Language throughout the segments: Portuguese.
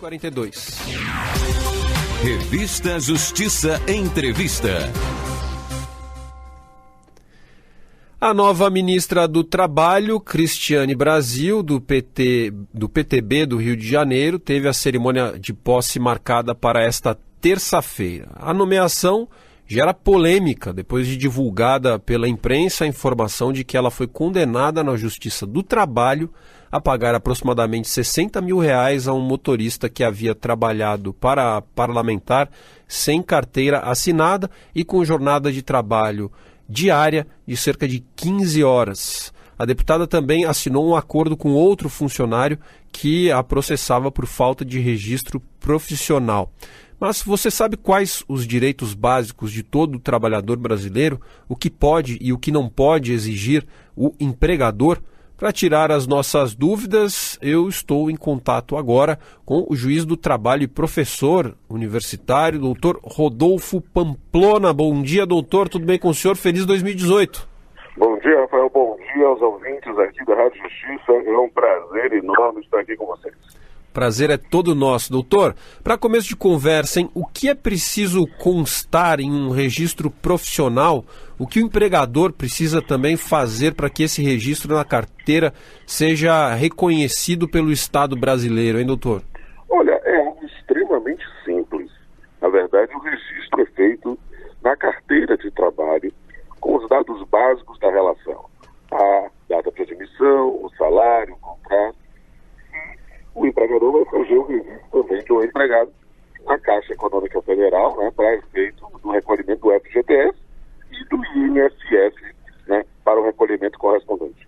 8h42. Revista Justiça Entrevista. A nova ministra do Trabalho, Cristiane Brasil, do PTB do Rio de Janeiro, teve a cerimônia de posse marcada para esta terça-feira. A nomeação gera polêmica depois de divulgada pela imprensa a informação de que ela foi condenada na Justiça do Trabalho a pagar aproximadamente R$60 mil a um motorista que havia trabalhado para parlamentar sem carteira assinada e com jornada de trabalho diária de cerca de 15 horas. A deputada também assinou um acordo com outro funcionário que a processava por falta de registro profissional. Mas você sabe quais os direitos básicos de todo trabalhador brasileiro? O que pode e o que não pode exigir o empregador? Para tirar as nossas dúvidas, eu estou em contato agora com o juiz do trabalho e professor universitário, doutor Rodolfo Pamplona. Bom dia, doutor. Tudo bem com o senhor? Feliz 2018. Bom dia, Rafael. Bom dia aos ouvintes aqui da Rádio Justiça. É um prazer enorme estar aqui com vocês. Prazer é todo nosso. Doutor, para começo de conversa, hein, o que é preciso constar em um registro profissional? O que o empregador precisa também fazer para que esse registro na carteira seja reconhecido pelo Estado brasileiro, hein, doutor? Olha, é algo extremamente simples. Na verdade, o registro é feito na carteira de trabalho com os dados básicos da relação. A data de admissão, o salário, o contrato. O empregador vai fazer o registro também do empregado na Caixa Econômica Federal, né, para efeito do recolhimento do FGTS e do INSS, né, para o recolhimento correspondente.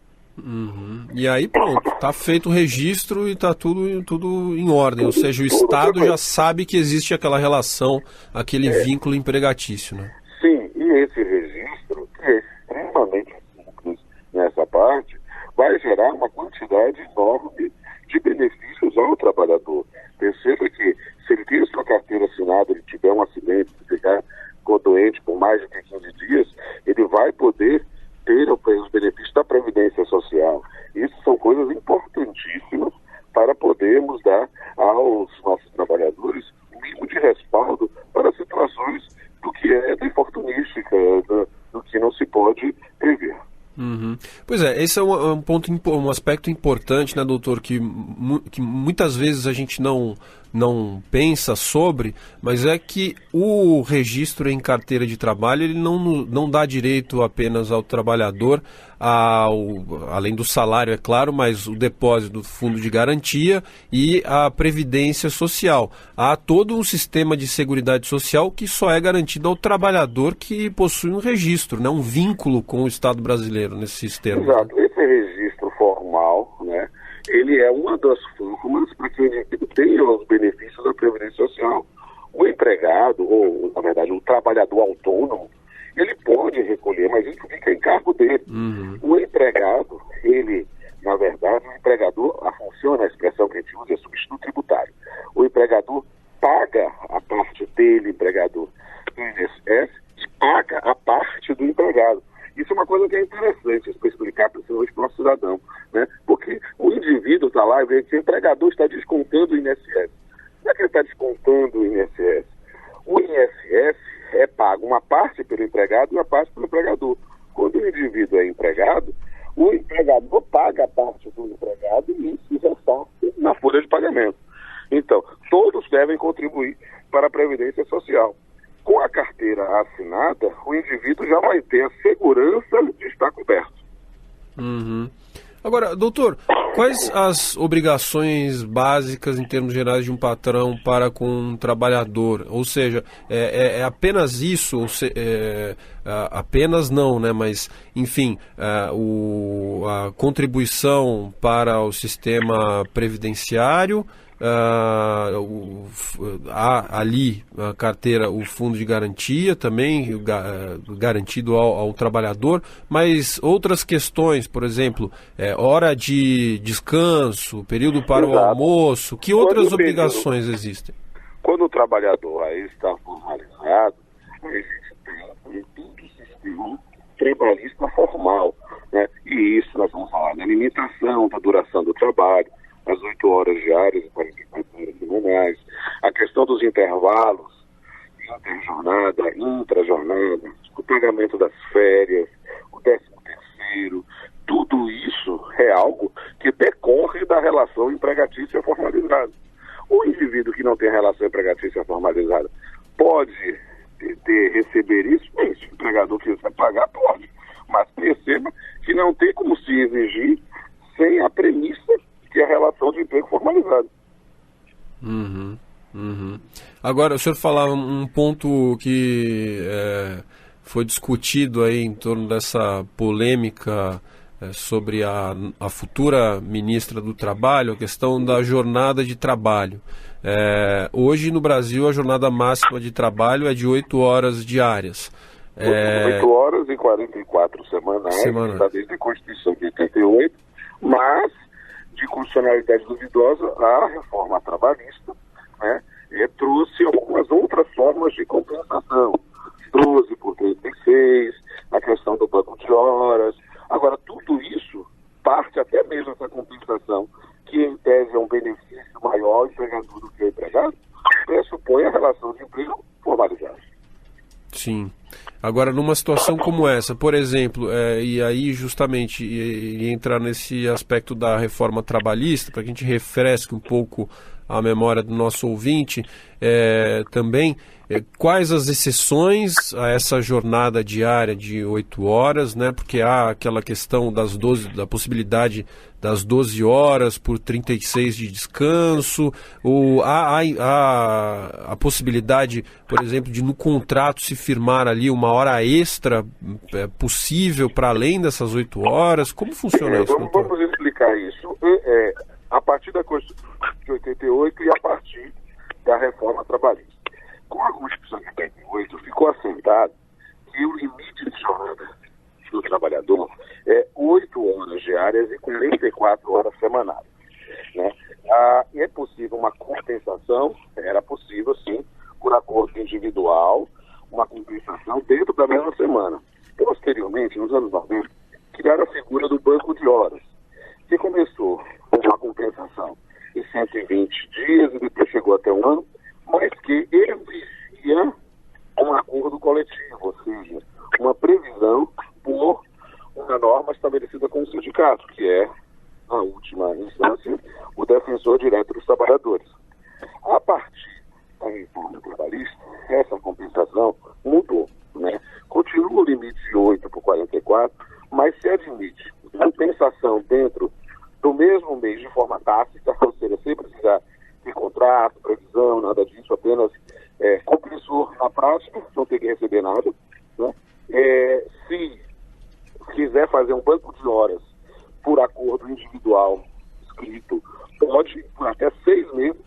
E aí pronto, está feito o registro e está tudo em ordem, ou seja, o Estado já sabe que existe aquela relação, aquele vínculo empregatício, né? Sim, e esse registro, que é extremamente simples nessa parte, vai gerar uma quantidade enorme de benefícios ao trabalhador. Perceba que se ele tem a sua carteira assinada, ele tiver um acidente, ficou doente por mais de 15 dias, ele vai poder ter os benefícios da Previdência Social. Isso são coisas importantíssimas para podermos dar aos nossos trabalhadores o mínimo de respaldo para situações do que é da infortunística, do que não se pode prever. Pois é, esse é um aspecto importante, né, doutor, que muitas vezes a gente não pensa sobre, mas é que o registro em carteira de trabalho ele não dá direito apenas ao trabalhador, além do salário, é claro, mas o depósito do fundo de garantia e a previdência social. Há todo um sistema de seguridade social que só é garantido ao trabalhador que possui um registro, né, um vínculo com o Estado brasileiro nesse sistema. Exato. Esse registro formal, né, ele é uma das formas para que o indivíduo tenha os benefícios da Previdência Social. O empregado, ou na verdade o trabalhador autônomo, ele pode recolher, mas isso fica em cargo dele. O empregado, ele, na verdade, o empregador, a função, a expressão que a gente usa é substituto tributário. O empregador paga a parte dele, empregador, do INSS, e paga a parte do empregado. Isso é uma coisa que é interessante para explicar principalmente para o nosso cidadão, né? Porque o indivíduo está lá e vê que o empregador está descontando o INSS. Não é que ele está descontando o INSS. O INSS é pago uma parte pelo empregado e uma parte pelo empregador. Quando o indivíduo é empregado, o empregador paga a parte do empregado e isso já está na folha de pagamento. Então, todos devem contribuir para a Previdência Social. Com a carteira assinada, o indivíduo já vai ter a segurança de estar coberto. Agora, doutor, quais as obrigações básicas em termos gerais de um patrão para com um trabalhador? Ou seja, é apenas isso? Apenas não, né? Mas, enfim, a contribuição para o sistema previdenciário, há ali a carteira, o fundo de garantia também garantido ao trabalhador, mas outras questões, por exemplo, hora de descanso, período para o almoço, que outras obrigações existem? Quando o trabalhador aí está formalizado, a gente tem todo o sistema trabalhista formal, né? E isso nós vamos falar da limitação da duração do trabalho, as 8 horas diárias e 44 horas semanais, dos intervalos, interjornada, intrajornada, o pagamento das férias, o 13º, tudo isso é algo que decorre da relação empregatícia formalizada. O indivíduo que não tem relação empregatícia formalizada pode receber isso? Bem, se o empregador quiser pagar, pode. Mas perceba que não tem como se exigir sem a premissa que é a relação de emprego formalizada. Agora, o senhor falava um ponto que foi discutido aí em torno dessa polêmica sobre a futura ministra do Trabalho, a questão da jornada de trabalho. Hoje no Brasil a jornada máxima de trabalho é de 8 horas diárias. 8 horas e 44 semanais, está desde a Constituição de 88, mas de constitucionalidade duvidosa, a reforma trabalhista, né, trouxe algumas outras formas de compensação. 12 por 36, a questão do banco de horas. Agora, tudo isso parte até mesmo essa compensação, que em tese é um benefício maior ao empregador do que ao empregado, pressupõe a relação de emprego formalizada. Sim. Agora, numa situação como essa, por exemplo, e aí justamente e entrar nesse aspecto da reforma trabalhista, para que a gente refresque um pouco a memória do nosso ouvinte, também, quais as exceções a essa jornada diária de 8 horas, né? Porque há aquela questão da possibilidade das 12 horas por 36 de descanso, ou há a possibilidade, por exemplo, de no contrato se firmar ali uma hora extra possível para além dessas 8 horas. Como funciona isso, doutor? Vamos explicar isso. A partir da Constituição de 88 e a partir da reforma trabalhista. Com a Constituição de 88 ficou assentado que o limite de jornada do trabalhador é 8 horas diárias e 44 horas semanais. Né? E é possível uma compensação, era possível sim, por acordo individual, uma compensação dentro da mesma semana. Posteriormente, nos anos 90, criaram a figura do banco de horas, que começou com uma compensação em 120 dias e depois chegou até um ano, mas que exigia um acordo coletivo, ou seja, uma previsão por uma norma estabelecida com o sindicato, que é, a última instância, o defensor direto dos trabalhadores. A partir da reforma trabalhista, essa compensação mudou, né? Continua o limite de 8 por 44, mas se admite compensação dentro do mesmo mês de forma tácita, ou seja, sem precisar de contrato, previsão, nada disso, apenas compensou na prática, não tem que receber nada. Né? Se quiser fazer um banco de horas por acordo individual escrito, pode, por até 6 meses,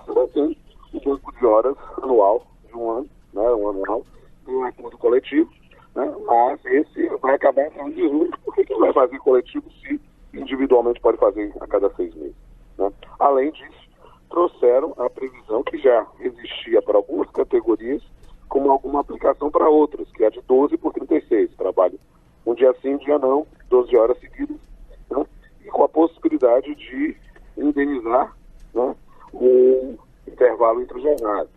você não tem um banco de horas anual de um ano, né, um anual, um acordo coletivo, né, mas esse vai acabar entrando em desuso, porque quem vai fazer coletivo se individualmente pode fazer a cada 6 meses. Né? Além disso, trouxeram a previsão que já existia para algumas categorias, como alguma aplicação para outras, que é a de 12 por 36, trabalho um dia sim, um dia não, 12 horas seguidas, né? E com a possibilidade de indenizar, né, o intervalo entre jornadas.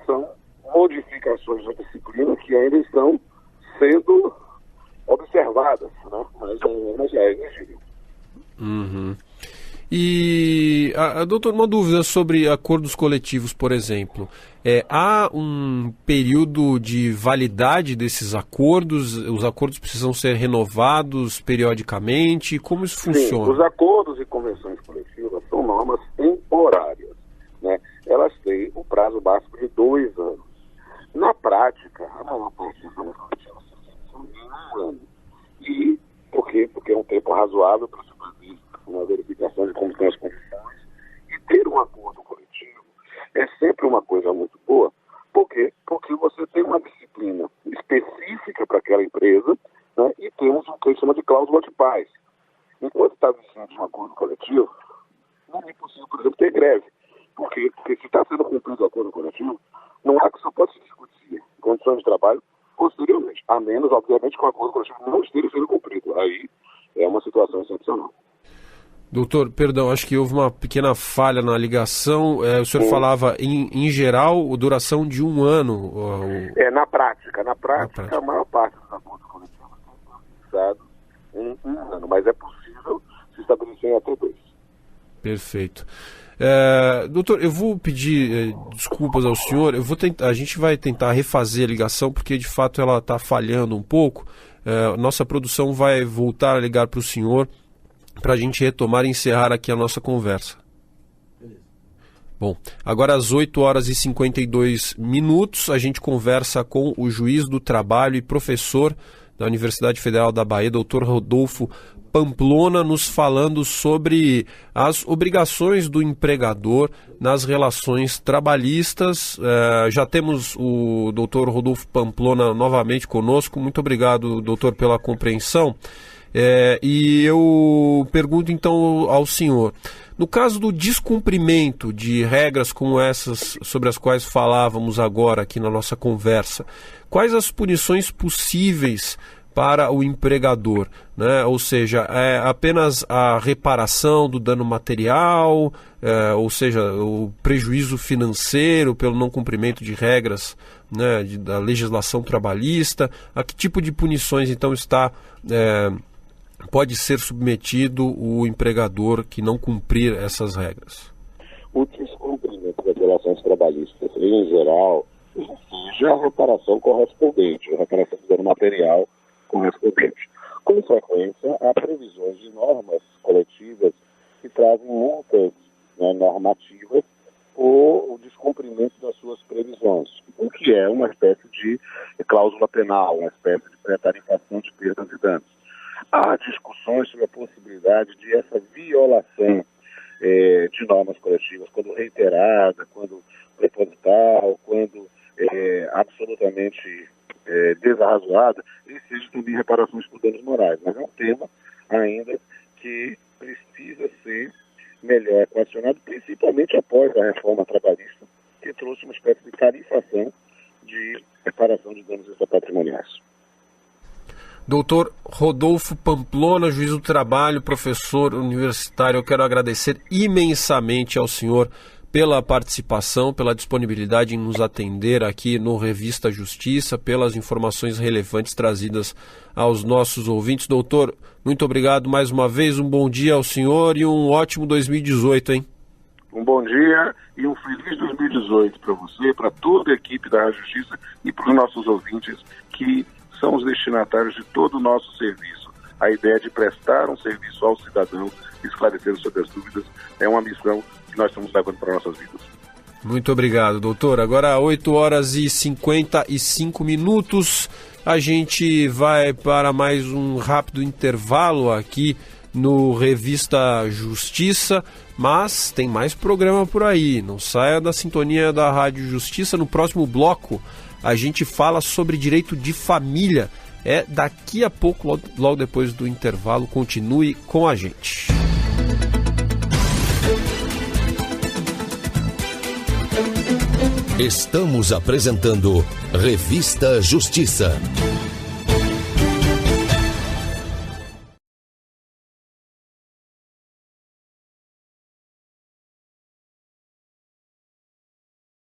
São modificações da disciplina que ainda estão sendo observadas, né? Mas já é exigível. E, doutor, uma dúvida sobre acordos coletivos, por exemplo. Há um período de validade desses acordos? Os acordos precisam ser renovados periodicamente? Como isso funciona? Sim, os acordos e convenções coletivas são normas temporárias, né? Elas têm o prazo básico de 2 anos. Na prática, a maior parte das normas coletivas são de 1 ano. E por quê? Porque é um tempo razoável para se fazer uma verificação de como estão as condições. E ter um acordo coletivo é sempre uma coisa muito boa. Por quê? Porque você tem uma disciplina específica para aquela empresa, né, e temos o que a gente chama de cláusula de paz. Enquanto está vigente um acordo coletivo, não é possível, por exemplo, ter greve. Por quê? Porque se está sendo cumprido o acordo coletivo, não há que só pode se discutir condições de trabalho posteriormente, a menos, obviamente, que o acordo coletivo não esteja sendo cumprido. Aí é uma situação excepcional. Doutor, perdão, acho que houve uma pequena falha na ligação. O senhor falava, em geral, a duração de 1 ano. Na prática, a maior parte dos acordos coletivos são fixados em 1 ano, mas é possível se estabelecer em até 2. Perfeito. Doutor, eu vou pedir desculpas ao senhor. A gente vai tentar refazer a ligação, porque de fato ela está falhando um pouco. Nossa produção vai voltar a ligar para o senhor, para a gente retomar e encerrar aqui a nossa conversa. Beleza. Bom, agora às 8h52, a gente conversa com o juiz do trabalho e professor da Universidade Federal da Bahia, doutor Rodolfo Pamplona, nos falando sobre as obrigações do empregador nas relações trabalhistas. Já temos o doutor Rodolfo Pamplona novamente conosco. Muito obrigado, doutor, pela compreensão. E eu pergunto então ao senhor, no caso do descumprimento de regras como essas sobre as quais falávamos agora aqui na nossa conversa, quais as punições possíveis para o empregador, né? Ou seja, apenas a reparação do dano material, ou seja, o prejuízo financeiro pelo não cumprimento de regras, né, da legislação trabalhista? A que tipo de punições então pode ser submetido o empregador que não cumprir essas regras? O descumprimento das relações trabalhistas, em geral, exige a reparação correspondente, a reparação do dano material correspondente. Com frequência, há previsões de normas coletivas que trazem multas, né, normativas por o descumprimento das suas previsões, o que é uma espécie de cláusula penal, uma espécie de pré-tarifação de perdas e danos. Há discussões sobre a possibilidade de essa violação de normas coletivas, quando reiterada, quando proposital, quando absolutamente desarrazoada, e seja também reparações por danos morais. Mas é um tema ainda que precisa ser melhor equacionado, principalmente após a reforma trabalhista, que trouxe uma espécie de tarifação de reparação de danos extrapatrimoniais. Doutor Rodolfo Pamplona, juiz do trabalho, professor universitário, eu quero agradecer imensamente ao senhor pela participação, pela disponibilidade em nos atender aqui no Revista Justiça, pelas informações relevantes trazidas aos nossos ouvintes. Doutor, muito obrigado mais uma vez, um bom dia ao senhor e um ótimo 2018, hein? Um bom dia e um feliz 2018 para você, para toda a equipe da Rádio Justiça e para os nossos ouvintes que são os destinatários de todo o nosso serviço. A ideia de prestar um serviço ao cidadão, esclarecendo sobre as dúvidas, é uma missão que nós estamos levando para nossas vidas. Muito obrigado, doutor. Agora, 8h55, a gente vai para mais um rápido intervalo aqui no Revista Justiça, mas tem mais programa por aí. Não saia da sintonia da Rádio Justiça. No próximo bloco, a gente fala sobre direito de família. Daqui a pouco, logo depois do intervalo. Continue com a gente. Estamos apresentando Revista Justiça.